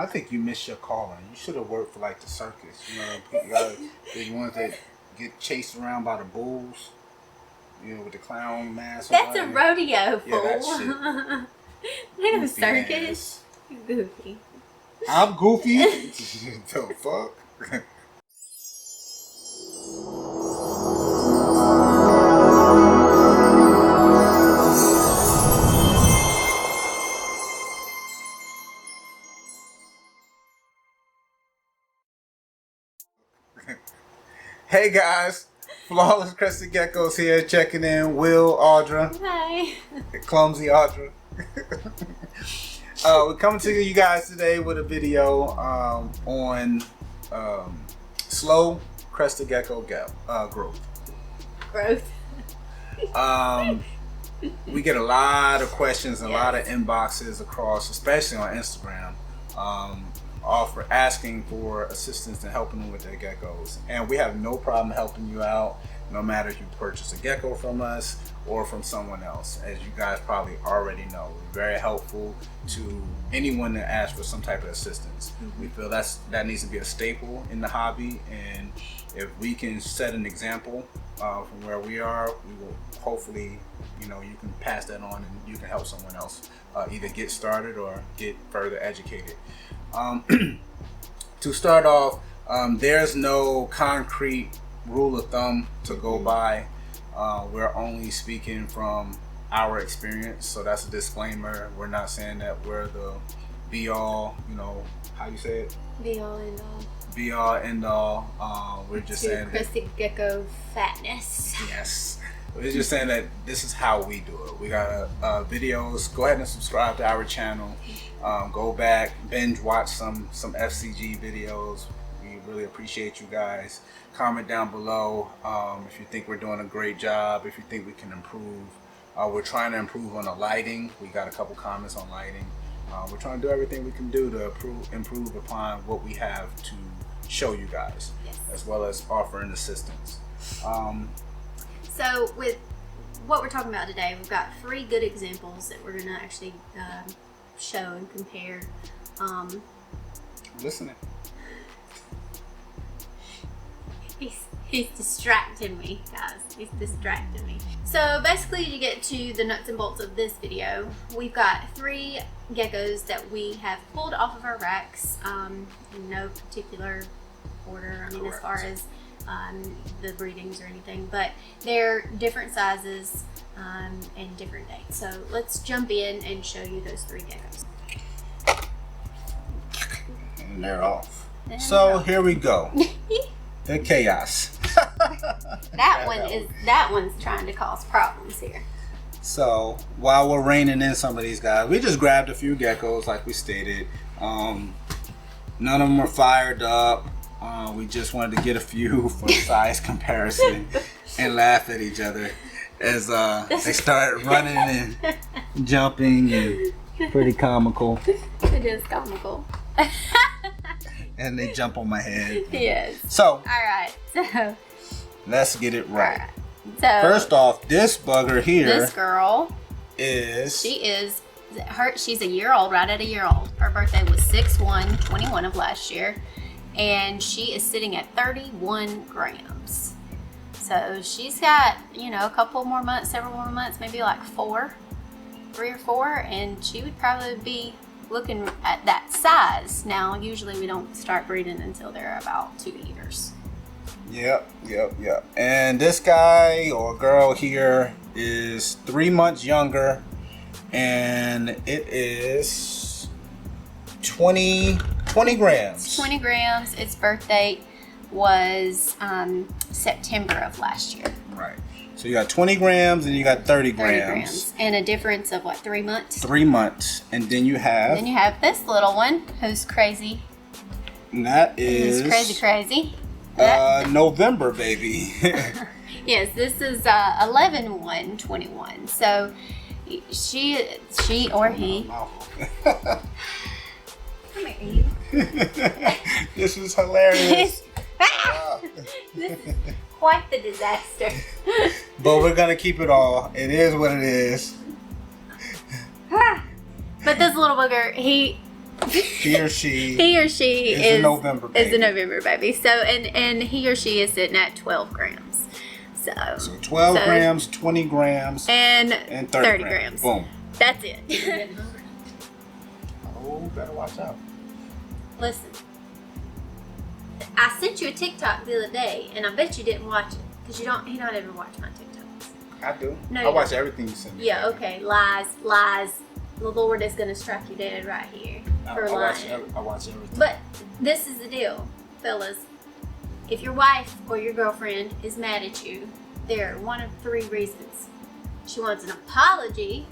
I think you missed your calling. You should have worked for like the circus. You know, the ones that get chased around by the bulls. You know, with the clown mask. That's a rodeo, fool. Yeah, that shit. Ain't no circus. You're goofy. I'm goofy. The fuck? Hey guys, Flawless Crested Geckos here, checking in. Will, Audra. Hi. Clumsy Audra. We're coming to you guys today with a video on slow Crested Gecko growth. We get a lot of questions and a lot of inboxes across, especially on Instagram, asking for assistance and helping them with their geckos. And we have no problem helping you out, no matter if you purchase a gecko from us or from someone else. As you guys probably already know, we're very helpful to anyone that asks for some type of assistance. We feel that needs to be a staple in the hobby, and if we can set an example from where we are, we will hopefully, you can pass that on and you can help someone else either get started or get further educated. To start off, there's no concrete rule of thumb to go by. We're only speaking from our experience, so that's a disclaimer. We're not saying that we're the be all, how you say it? Be all end all. Be all end all. We're just saying Crested Gecko fatness. Yes. We're just saying that this is how we do it. We got videos. Go ahead and subscribe to our channel. Go back, binge watch some FCG videos. We really appreciate you guys. Comment down below if you think we're doing a great job, if you think we can improve. We're trying to improve on the lighting. We got a couple comments on lighting. We're trying to do everything we can do to improve upon what we have to show you guys, yes, as well as offering assistance. So with what we're talking about today, we've got 3 good examples that we're going to actually show and compare. Listening. He's distracting me, guys. He's distracting me. So basically, to get to the nuts and bolts of this video, we've got 3 geckos that we have pulled off of our racks in no particular order. I mean, Correct. as far as the breedings or anything, but they're different sizes and different dates. So let's jump in and show you those 3 geckos. And they're off. So here we go. The chaos. that one's trying to cause problems here. So while we're reining in some of these guys, we just grabbed a few geckos like we stated. None of them are fired up. We just wanted to get a few for size comparison and laugh at each other as they start running and jumping, and pretty comical. It is comical. And they jump on my head. Yes. So, all right. So let's get it right. All right. So first off, this bugger here. This girl is. She's a year old, right at a year old. Her birthday was 6/1/21 of last year, and she is sitting at 31 grams. So she's got a couple more months, several more months, maybe like 3 or 4, and she would probably be looking at that size. Now, usually we don't start breeding until they're about 2 years. Yep. And this guy or girl here is 3 months younger, and it is 20 grams. 20 grams. Its birth date was September of last year. Right. So you got 20 grams and you got 30 grams. And a difference of what, 3 months? 3 months. And then you have this little one who's crazy. And that is crazy. November, baby. Yes, this is 11/1/21. So she or he. Come here, you. This is hilarious. This is quite the disaster. But we're gonna keep it all. It is what it is. But this little booger, He or she. He or she is a November baby. Is a November baby. So and he or she is sitting at 12 grams. So 12 grams, 20 grams, and 30 grams. grams. Boom. That's it. Oh, better watch out. Listen, I sent you a TikTok the other day, and I bet you didn't watch it because you don't ever watch my TikToks. I do. No, I watch everything you send me. Yeah. Okay. Lies. The Lord is gonna strike you dead right here for lying. I watch everything. But this is the deal, fellas. If your wife or your girlfriend is mad at you, there are one of three reasons. She wants an apology.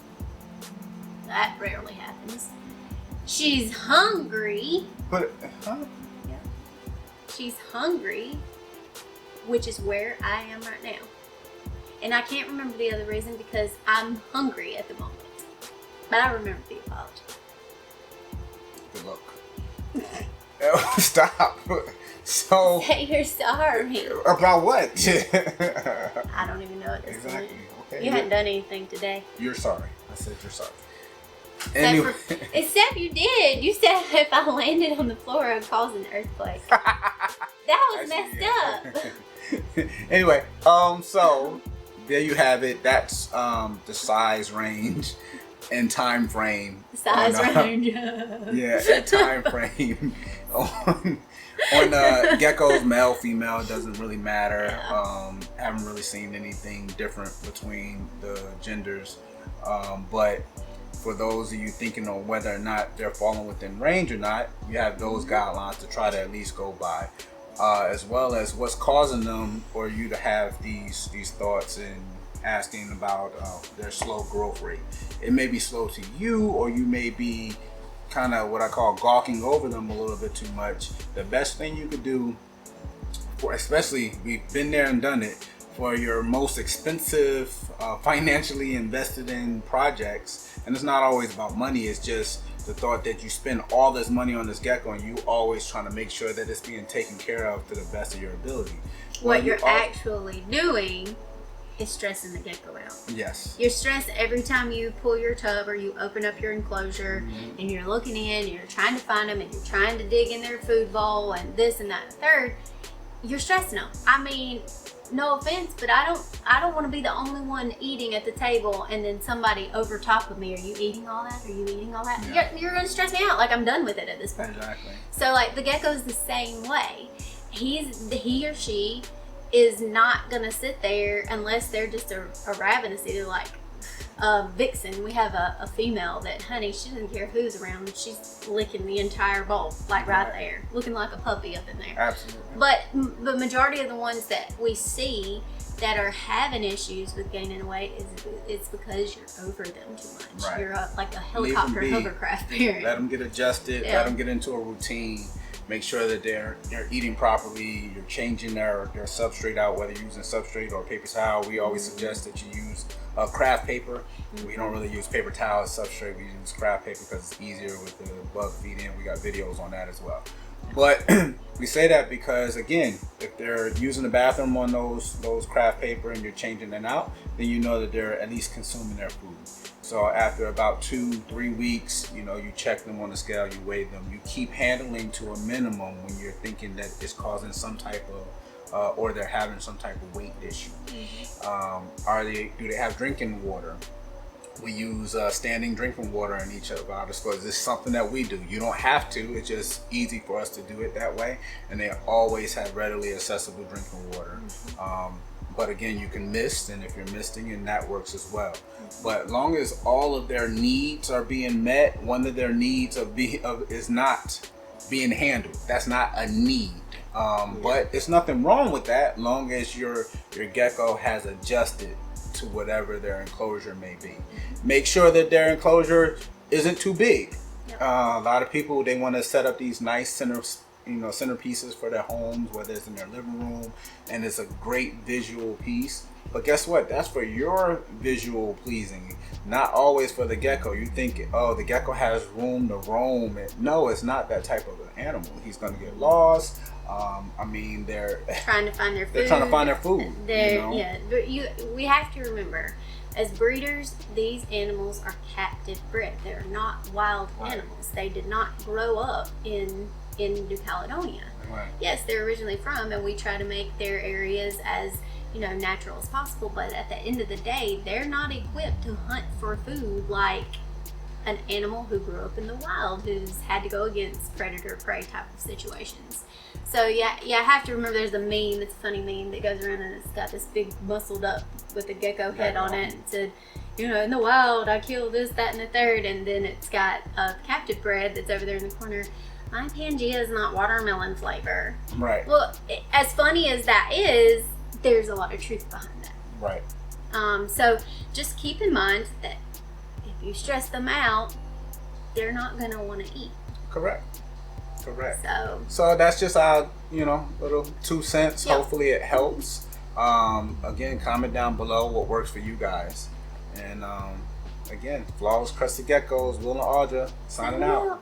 That rarely happens. She's hungry. But, Yeah. She's hungry, which is where I am right now. And I can't remember the other reason because I'm hungry at the moment. But I remember the apology. Good luck. Stop. So. Say you're sorry. About what? I don't even know at this Exactly. point. Okay. You hadn't done anything today. You're sorry. I said you're sorry. Anyway. Except you did. You said if I landed on the floor, it would cause an earthquake. That was messed up. Anyway, so there you have it. That's the size range and time frame. Size range. Yeah, and time frame on geckos, male, female, doesn't really matter. Yeah. Haven't really seen anything different between the genders, but for those of you thinking on whether or not they're falling within range or not, you have those guidelines to try to at least go by, as well as what's causing them or you to have these thoughts and asking about their slow growth rate. It may be slow to you, or you may be kind of what I call gawking over them a little bit too much. The best thing you could do, especially we've been there and done it, for your most expensive, financially invested in projects, and it's not always about money, it's just the thought that you spend all this money on this gecko and you always trying to make sure that it's being taken care of to the best of your ability. What you're actually doing is stressing the gecko out. Yes. You're stressed every time you pull your tub or you open up your enclosure, and you're looking in and you're trying to find them and you're trying to dig in their food bowl and this and that and third. You're stressing them. I mean, no offense, but I don't want to be the only one eating at the table and then somebody over top of me. Are you eating all that? Are you eating all that? Yeah. You're going to stress me out. Like, I'm done with it at this point. Exactly. So like the gecko's the same way. He or she is not going to sit there unless they're just a ravenous eater. Like Vixen, we have a female that, honey, she doesn't care who's around. She's licking the entire bowl, like right there, looking like a puppy up in there. Absolutely. But the majority of the ones that we see that are having issues with gaining weight it's because you're over them too much. Right. You're like a helicopter hovercraft parent. Let them get adjusted. Yeah. Let them get into a routine. Make sure that they're eating properly. You're changing their substrate out, whether you're using substrate or paper towel. We always suggest that you use craft paper. We don't really use paper towel as substrate. We use craft paper because it's easier with the bug feeding. We got videos on that as well. But we say that because, again, if they're using the bathroom on those craft paper and you're changing them out, then you know that they're at least consuming their food. So after about 2-3 weeks, you check them on the scale, you weigh them, you keep handling to a minimum when you're thinking that it's causing some type of, or they're having some type of weight issue. Do they have drinking water? We use standing drinking water in each of our displays. This is something that we do. You don't have to. It's just easy for us to do it that way. And they always have readily accessible drinking water. But again, you can mist, and if you're misting, and that works as well. But long as all of their needs are being met, one of their needs is not being handled. That's not a need. But it's nothing wrong with that, long as your gecko has adjusted to whatever their enclosure may be. Make sure that their enclosure isn't too big. A lot of people, they want to set up these nice centerpieces for their homes, whether it's in their living room, and it's a great visual piece. But guess what? That's for your visual pleasing, not always for the gecko. You think, oh, the gecko has room to roam. No, it's not that type of an animal. He's going to get lost. They're trying to find their food. They're trying to find their food. Yeah, but we have to remember as breeders, these animals are captive bred. They're not wild Right. animals. They did not grow up in New Caledonia. Right. Yes, they're originally from, and we try to make their areas as natural as possible. But at the end of the day, they're not equipped to hunt for food like an animal who grew up in the wild, who's had to go against predator prey type of situations. So yeah, I have to remember there's a meme, it's a funny meme that goes around and it's got this big muscled up with a gecko head on it and said, in the wild I kill this, that, and the third, and then it's got a captive bred that's over there in the corner. My Pangea is not watermelon flavor. Right. Well, as funny as that is, there's a lot of truth behind that. Right. So just keep in mind that if you stress them out, they're not going to want to eat. Correct. So that's just our, little 2 cents. Yep. Hopefully it helps. Again, comment down below what works for you guys. And again, Flawless Crested Geckos, Will and Audra, signing out.